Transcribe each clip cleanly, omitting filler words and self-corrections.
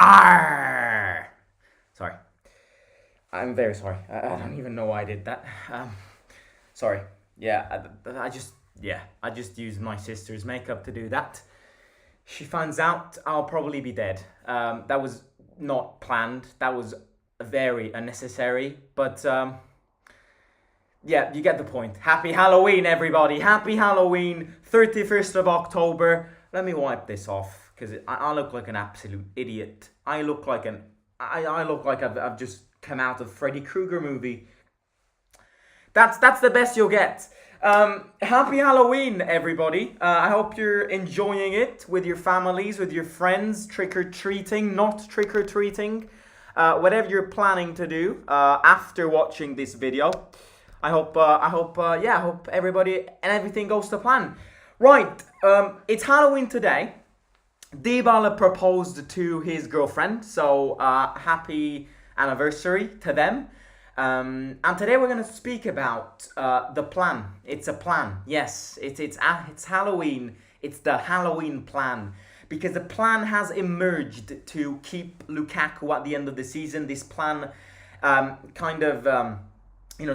Arr! Sorry. I'm very sorry. I don't even know why I did that. Sorry. Yeah, I just used my sister's makeup to do that. She finds out I'll probably be dead. That was not planned. That was very unnecessary. But yeah, you get the point. Happy Halloween, everybody. Happy Halloween, 31st of October. Let me wipe this off because I look like an absolute idiot. I look like I've just come out of Freddy Krueger movie. That's the best you'll get. Happy Halloween, everybody. I hope you're enjoying it with your families, with your friends, trick-or-treating, not trick-or-treating. Whatever you're planning to do after watching this video. I hope everybody and everything goes to plan. Right, it's Halloween today. Dybala proposed to his girlfriend, so happy anniversary to them. And today we're going to speak about the plan. It's a plan. Yes, it's Halloween. It's the Halloween plan. Because the plan has emerged to keep Lukaku at the end of the season. This plan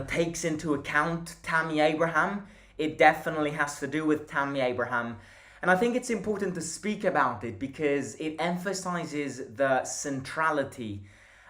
takes into account Tammy Abraham. It definitely has to do with Tammy Abraham. And I think it's important to speak about it because it emphasizes the centrality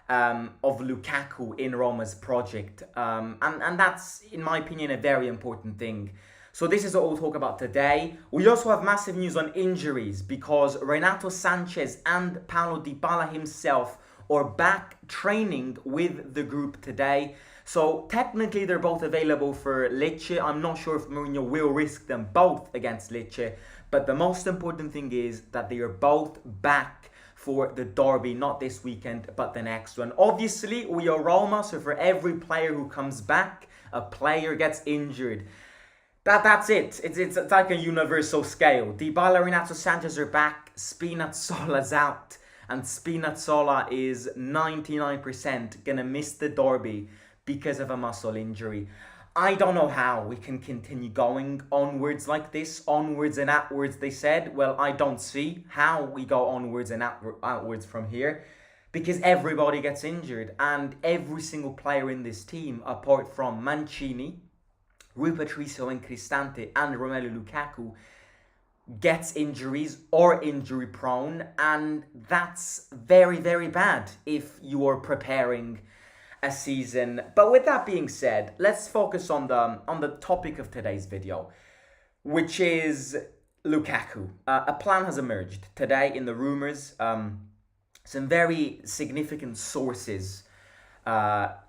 of Lukaku in Roma's project. And that's, in my opinion, a very important thing. So this is what we'll talk about today. We also have massive news on injuries because Renato Sanchez and Paulo Dybala himself are back training with the group today. So technically they're both available for Lecce. I'm not sure if Mourinho will risk them both against Lecce. But the most important thing is that they are both back for the derby, not this weekend, but the next one. Obviously, we are Roma, so for every player who comes back, a player gets injured. That's it. It's like a universal scale. Dybala, Renato Sanchez are back, Spinazzola's out, and Spinazzola is 99% gonna miss the derby because of a muscle injury. I don't know how we can continue going onwards like this. Onwards and outwards, they said. Well, I don't see how we go onwards and outwards from here. Because everybody gets injured. And every single player in this team, apart from Mancini, Rui Patricio and Cristante, and Romelu Lukaku, gets injuries or injury prone. And that's very, very bad if you are preparing a season. But with that being said, let's focus on the topic of today's video, which is Lukaku. A plan has emerged today in the rumors. Some very significant sources,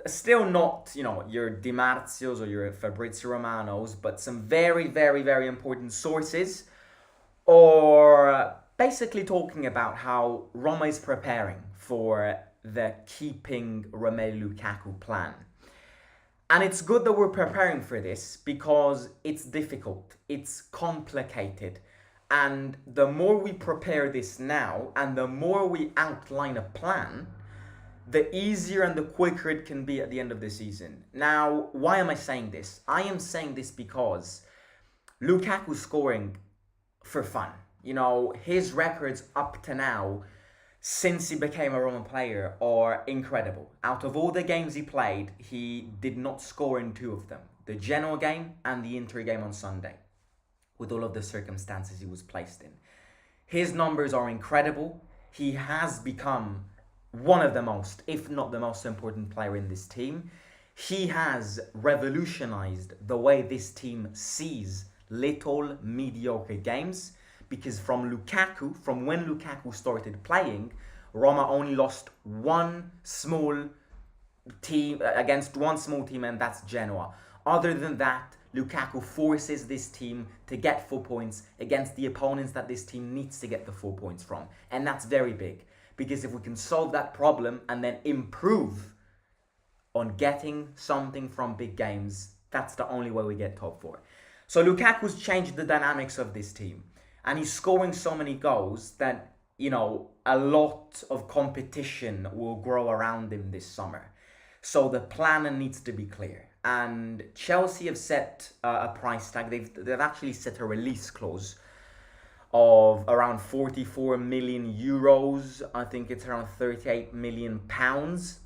still not your Di Marzios or your Fabrizio Romanos, but some very, very, very important sources, or basically talking about how Roma is preparing for the keeping Romelu Lukaku plan. And it's good that we're preparing for this because it's difficult, it's complicated. And the more we prepare this now and the more we outline a plan, the easier and the quicker it can be at the end of the season. Now, why am I saying this? I am saying this because Lukaku's scoring for fun. His records up to now, since he became a Roman player, are incredible. Out of all the games he played, he did not score in 2 of them. The Genoa game and the Inter game on Sunday, with all of the circumstances he was placed in. His numbers are incredible. He has become one of the most, if not the most important player in this team. He has revolutionized the way this team sees little mediocre games. Because from when Lukaku started playing, Roma only lost one small team against one small team, and that's Genoa. Other than that, Lukaku forces this team to get 4 points against the opponents that this team needs to get the 4 points from. And that's very big. Because if we can solve that problem and then improve on getting something from big games, that's the only way we get top 4. So Lukaku's changed the dynamics of this team. And he's scoring so many goals that, a lot of competition will grow around him this summer. So the plan needs to be clear. And Chelsea have set a price tag. They've actually set a release clause of around 44 million euros. I think it's around 38 million pounds.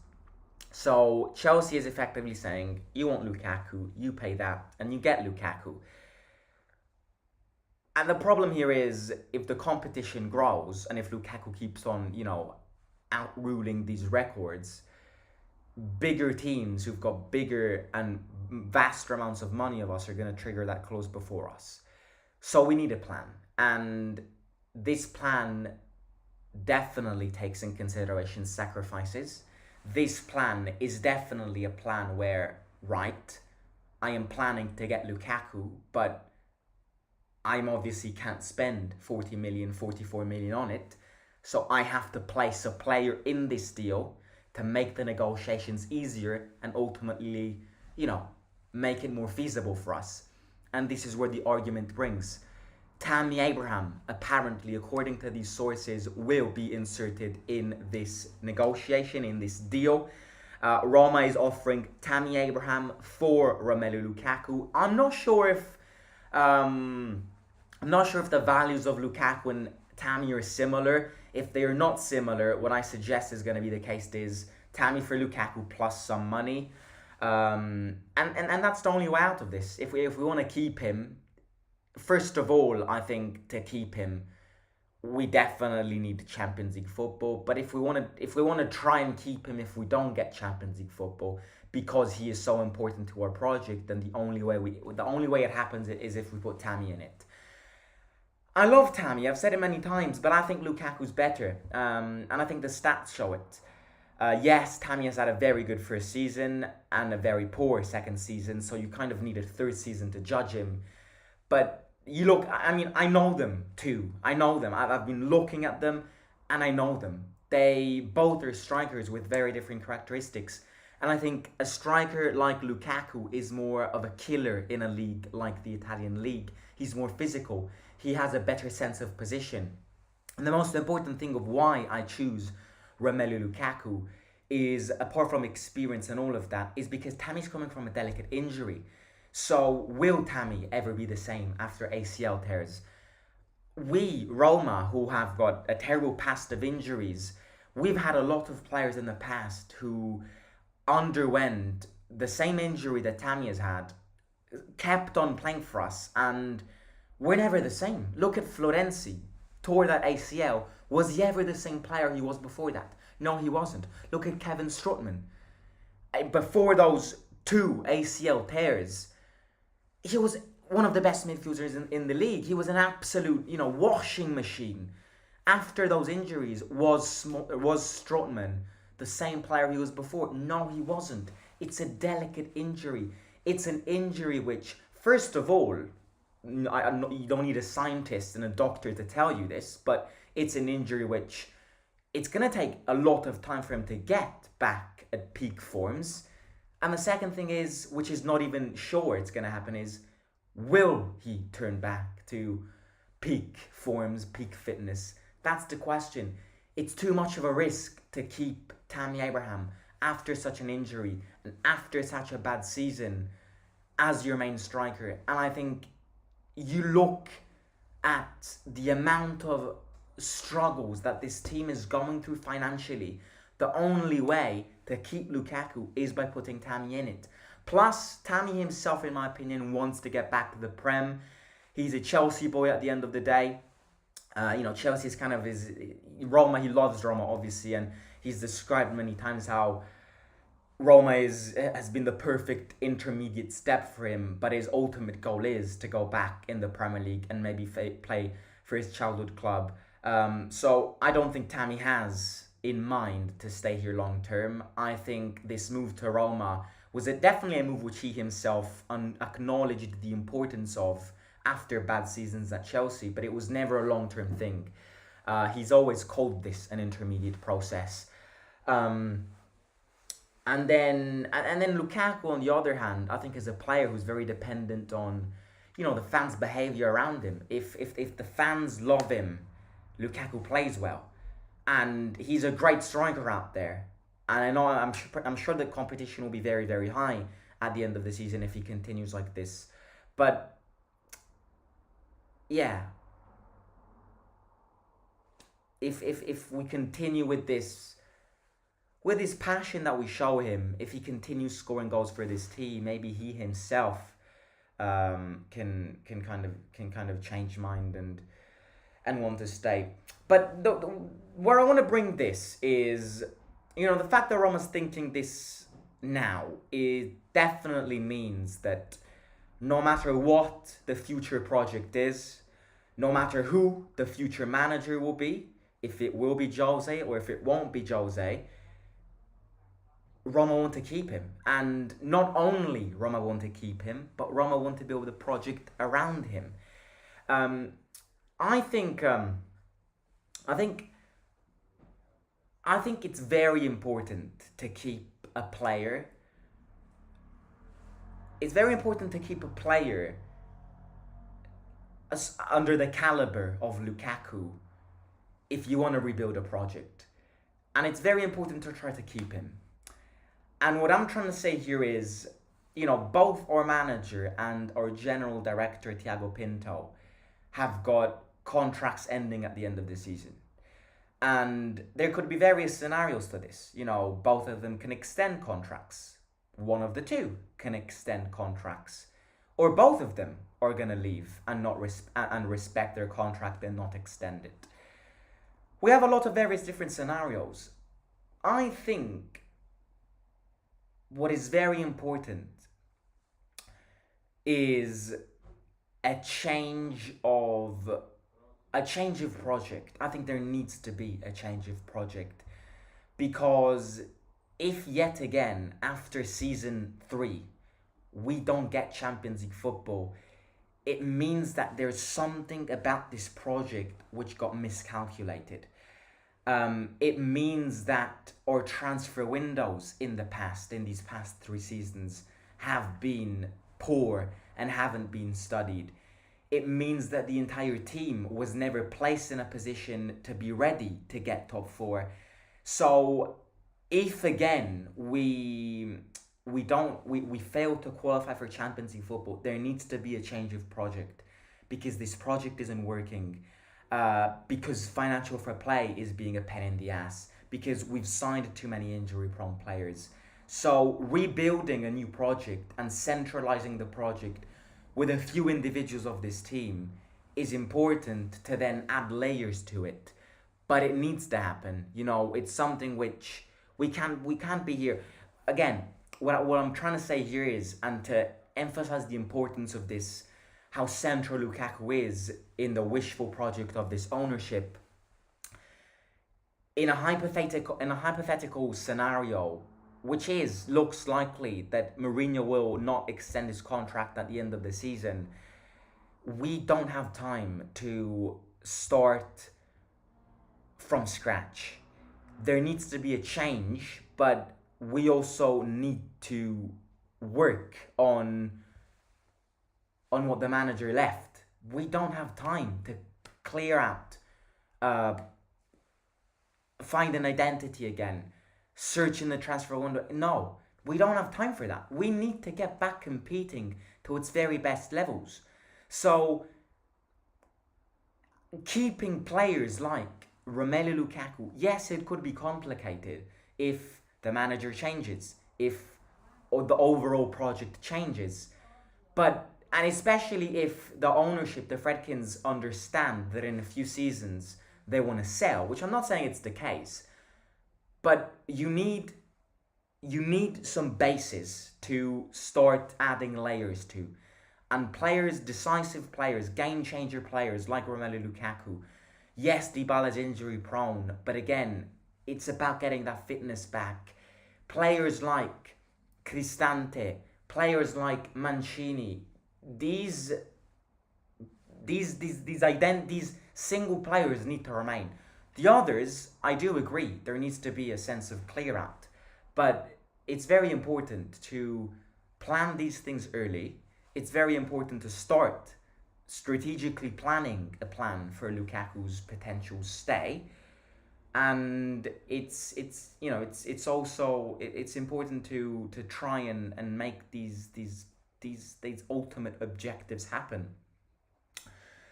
So Chelsea is effectively saying, you want Lukaku, you pay that, and you get Lukaku. And the problem here is, if the competition grows and if Lukaku keeps on, outruling these records, bigger teams who've got bigger and vaster amounts of money of us are going to trigger that clause before us. So we need a plan. And this plan definitely takes in consideration sacrifices. This plan is definitely a plan where, right, I am planning to get Lukaku, but I'm obviously can't spend 40 million, 44 million on it. So I have to place a player in this deal to make the negotiations easier and ultimately, make it more feasible for us. And this is where the argument brings. Tammy Abraham, apparently, according to these sources, will be inserted in this negotiation, in this deal. Roma is offering Tammy Abraham for Romelu Lukaku. I'm not sure if the values of Lukaku and Tammy are similar. If they are not similar, what I suggest is going to be the case is Tammy for Lukaku plus some money. And that's the only way out of this. If we want to keep him, first of all, I think to keep him, we definitely need Champions League football. But if we want to try and keep him, if we don't get Champions League football, because he is so important to our project, then the only way it happens is if we put Tammy in it. I love Tammy. I've said it many times, but I think Lukaku's better, and I think the stats show it. Yes, Tammy has had a very good first season and a very poor second season, so you kind of need a third season to judge him. But you look, I know them too. I know them. I've been looking at them, and I know them. They both are strikers with very different characteristics. And I think a striker like Lukaku is more of a killer in a league like the Italian league. He's more physical. He has a better sense of position. And the most important thing of why I choose Romelu Lukaku is, apart from experience and all of that, is because Tammy's coming from a delicate injury. So will Tammy ever be the same after ACL tears? We, Roma, who have got a terrible past of injuries, we've had a lot of players in the past who underwent the same injury that Tammy has had, kept on playing for us, and we're never the same. Look at Florenzi, tore that ACL. Was he ever the same player he was before that? No, he wasn't. Look at Kevin Strootman. Before those two ACL tears, he was one of the best midfielders in the league. He was an absolute, washing machine. After those injuries, was Strootman the same player he was before? No, he wasn't. It's a delicate injury. It's an injury which, first of all, you don't need a scientist and a doctor to tell you this, but it's an injury which it's going to take a lot of time for him to get back at peak forms. And the second thing is, which is not even sure it's going to happen, is will he turn back to peak forms, peak fitness? That's the question. It's too much of a risk to keep Tammy Abraham after such an injury and after such a bad season as your main striker. And I think you look at the amount of struggles that this team is going through financially, the only way to keep Lukaku is by putting Tammy in it. Plus, Tammy himself, in my opinion, wants to get back to the Prem. He's a Chelsea boy at the end of the day. Chelsea is kind of his Roma. He loves Roma, obviously, and he's described many times how Roma has been the perfect intermediate step for him, but his ultimate goal is to go back in the Premier League and maybe play for his childhood club. So I don't think Tammy has in mind to stay here long term. I think this move to Roma was definitely a move which he himself acknowledged the importance of after bad seasons at Chelsea, but it was never a long-term thing. He's always called this an intermediate process. And then Lukaku, on the other hand, I think is a player who's very dependent on, the fans' behaviour around him. If the fans love him, Lukaku plays well, and he's a great striker out there. And I'm sure the competition will be very, very high at the end of the season if he continues like this. But yeah, if we continue with this passion that we show him, if he continues scoring goals for this team, maybe he himself can kind of change mind and want to stay. But where I want to bring this is, the fact that Roma's thinking this now, it definitely means that no matter what the future project is, no matter who the future manager will be, if it will be Jose or if it won't be Jose, Roma want to keep him. And not only Roma want to keep him, but Roma want to build a project around him. I think it's very important to keep a player. It's very important to keep a player under the caliber of Lukaku if you want to rebuild a project. And it's very important to try to keep him. And what I'm trying to say here is, both our manager and our general director, Thiago Pinto, have got contracts ending at the end of the season. And there could be various scenarios to this. Both of them can extend contracts. One of the two can extend contracts. Or both of them are going to leave and not respect their contract and not extend it. We have a lot of various different scenarios. I think what is very important is a change of project. I think there needs to be a change of project, because if yet again after season 3 we don't get Champions League football, it means that there's something about this project which got miscalculated. It means that our transfer windows in these past 3 seasons have been poor and haven't been studied. It means that the entire team was never placed in a position to be ready to get top 4. So if again we fail to qualify for Champions League football, there needs to be a change of project, because this project isn't working. Because financial fair play is being a pain in the ass, because we've signed too many injury-prone players. So rebuilding a new project and centralizing the project with a few individuals of this team is important to then add layers to it. But it needs to happen. It's something which we can't be here. Again, what I'm trying to say here is, and to emphasize the importance of this, how central Lukaku is in the wishful project of this ownership. In a hypothetical scenario, which looks likely that Mourinho will not extend his contract at the end of the season, we don't have time to start from scratch. There needs to be a change, but we also need to work on what the manager left. We don't have time to clear out, find an identity again, search in the transfer window. No, we don't have time for that. We need to get back competing to its very best levels. So keeping players like Romelu Lukaku, yes, it could be complicated if the manager changes, or the overall project changes, and especially if the ownership, the Fredkins, understand that in a few seasons they want to sell, which I'm not saying it's the case, but you need some bases to start adding layers to. And players, decisive players, game changer players like Romelu Lukaku, yes, Dybala's injury prone, but again, it's about getting that fitness back. Players like Cristante, players like Mancini, these single players need to remain. The others, I do agree, there needs to be a sense of clear out, but it's very important to plan these things early. It's very important to start strategically planning a plan for Lukaku's potential stay, and it's also important to try and make these ultimate objectives happen.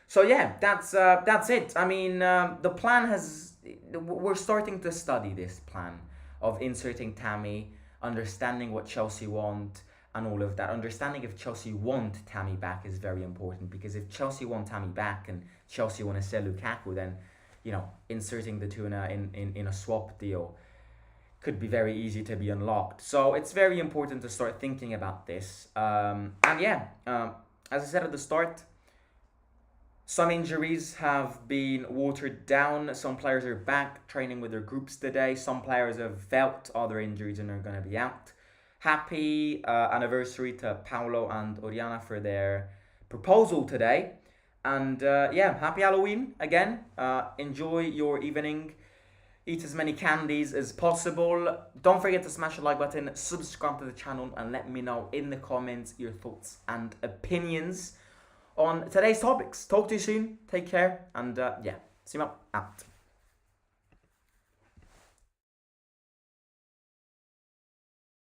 So yeah, that's it. I mean, the plan has we're starting to study this plan of inserting Tammy, understanding what Chelsea want, and all of that. Understanding if Chelsea want Tammy back is very important, because if Chelsea want Tammy back and Chelsea want to sell Lukaku, then inserting the two in a swap deal could be very easy to be unlocked. So it's very important to start thinking about this. As I said at the start, some injuries have been watered down. Some players are back training with their groups today. Some players have felt other injuries and are going to be out. Happy anniversary to Paolo and Oriana for their proposal today. And happy Halloween again. Enjoy your evening. Eat as many candies as possible. Don't forget to smash the like button, subscribe to the channel, and let me know in the comments your thoughts and opinions on today's topics. Talk to you soon. Take care. And see you out.